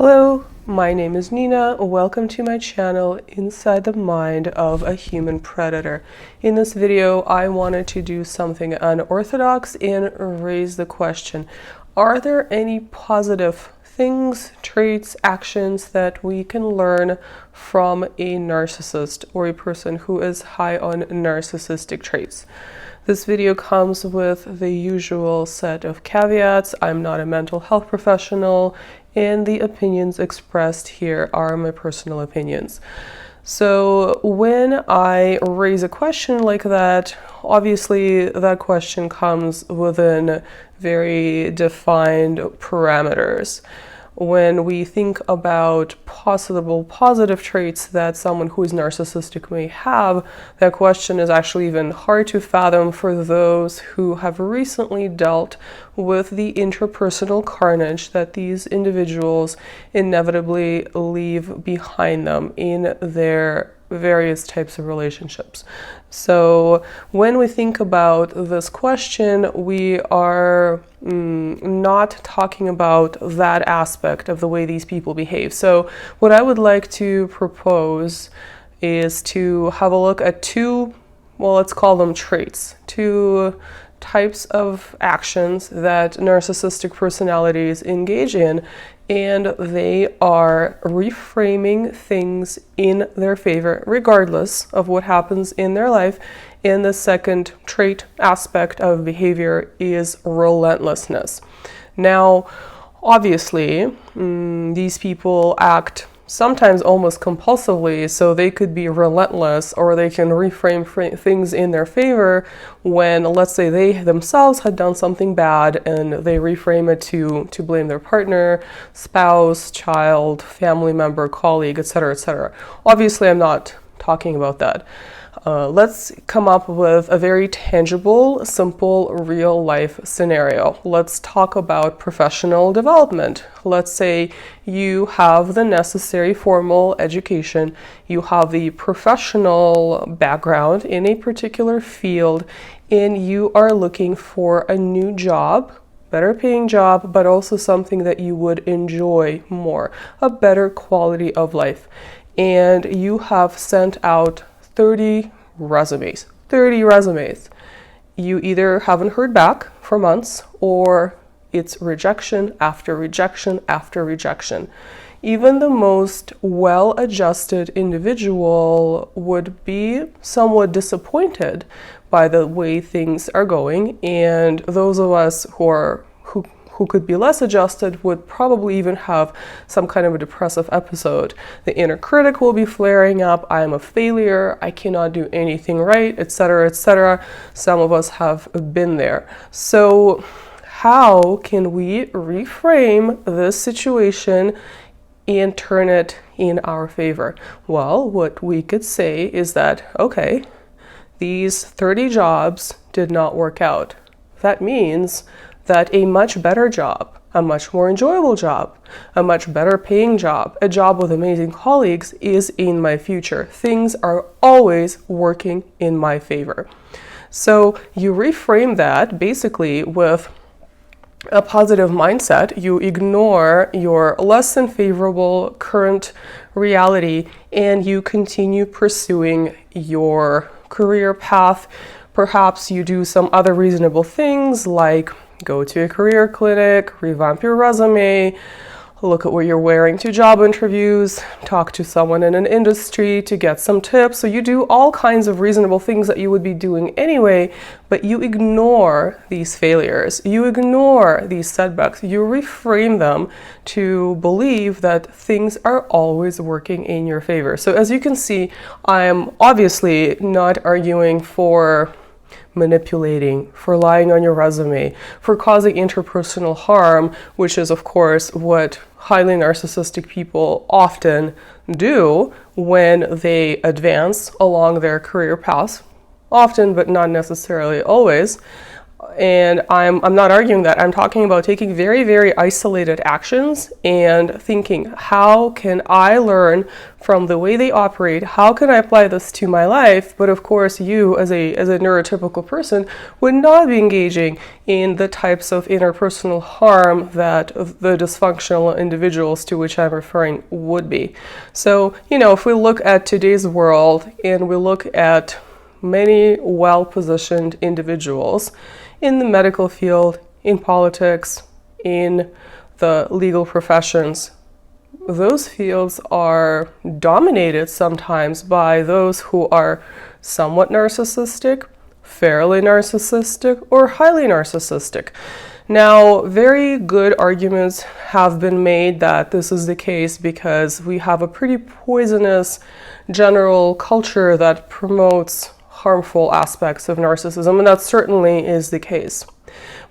Hello, my name is Nina. Welcome to my channel, Inside the Mind of a Human Predator. In this video, I wanted to do something unorthodox and raise the question, are there any positive things, traits, actions that we can learn from a narcissist or a person who is high on narcissistic traits? This video comes with the usual set of caveats. I'm not a mental health professional, and the opinions expressed here are my personal opinions. So when I raise a question like that, obviously that question comes within very defined parameters. When we think about possible positive traits that someone who is narcissistic may have, that question is actually even hard to fathom for those who have recently dealt with the interpersonal carnage that these individuals inevitably leave behind them in their various types of relationships. So when we think about this question, we are not talking about that aspect of the way these people behave. So what I would like to propose is to have a look at two, well, let's call them traits, two types of actions that narcissistic personalities engage in, and they are reframing things in their favor regardless of what happens in their life. And the second trait aspect of behavior is relentlessness. Now, obviously, these people act sometimes almost compulsively, so they could be relentless, or they can reframe things in their favor when, let's say, they themselves had done something bad and they reframe it to blame their partner, spouse, child, family member, colleague, etc., etc. Obviously, I'm not talking about that. Let's come up with a very tangible, simple, real-life scenario. Let's talk about professional development. Let's say you have the necessary formal education, you have the professional background in a particular field, and you are looking for a new job, better paying job, but also something that you would enjoy more, a better quality of life. And you have sent out 30 resumes. You either haven't heard back for months, or it's rejection after rejection after rejection. Even the most well-adjusted individual would be somewhat disappointed by the way things are going, and those of us who could be less adjusted would probably even have some kind of a depressive episode. The inner critic will be flaring up. I am a failure. I cannot do anything right, etc., etc. Some of us have been there. So how can we reframe this situation and turn it in our favor? Well, what we could say is that, okay, these 30 jobs did not work out. That means that a much better job, a much more enjoyable job, a much better paying job, a job with amazing colleagues is in my future. Things are always working in my favor. So you reframe that basically with a positive mindset. You ignore your less than favorable current reality and you continue pursuing your career path. Perhaps you do some other reasonable things like go to a career clinic, revamp your resume, look at what you're wearing to job interviews, talk to someone in an industry to get some tips. So you do all kinds of reasonable things that you would be doing anyway, but you ignore these failures. You ignore these setbacks. You reframe them to believe that things are always working in your favor. So as you can see, I'm obviously not arguing for manipulating, for lying on your resume, for causing interpersonal harm, which is of course what highly narcissistic people often do when they advance along their career paths, often but not necessarily always. And I'm not arguing that. I'm talking about taking very, very isolated actions and thinking, how can I learn from the way they operate? How can I apply this to my life? But of course, you as a neurotypical person would not be engaging in the types of interpersonal harm that the dysfunctional individuals to which I'm referring would be. So, if we look at today's world and we look at many well-positioned individuals in the medical field, in politics, in the legal professions, those fields are dominated sometimes by those who are somewhat narcissistic, fairly narcissistic, or highly narcissistic. Now, very good arguments have been made that this is the case because we have a pretty poisonous general culture that promotes harmful aspects of narcissism, and that certainly is the case.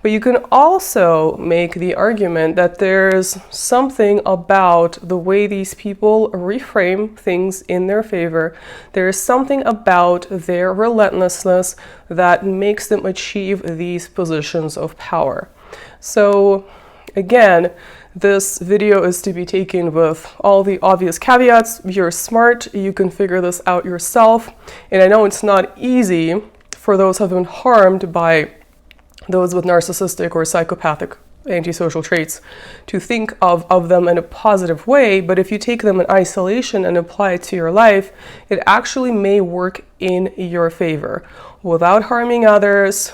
But you can also make the argument that there's something about the way these people reframe things in their favor. There is something about their relentlessness that makes them achieve these positions of power. So again, this video is to be taken with all the obvious caveats. You're smart, you can figure this out yourself. And I know it's not easy for those who have been harmed by those with narcissistic or psychopathic antisocial traits to think of them in a positive way, but if you take them in isolation and apply it to your life, it actually may work in your favor without harming others,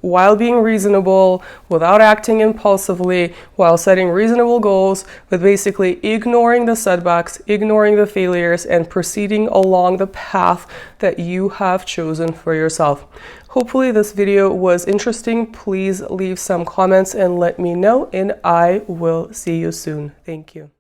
while being reasonable, without acting impulsively, while setting reasonable goals, but basically ignoring the setbacks, ignoring the failures, and proceeding along the path that you have chosen for yourself. Hopefully this video was interesting. Please leave some comments and let me know, and I will see you soon. Thank you.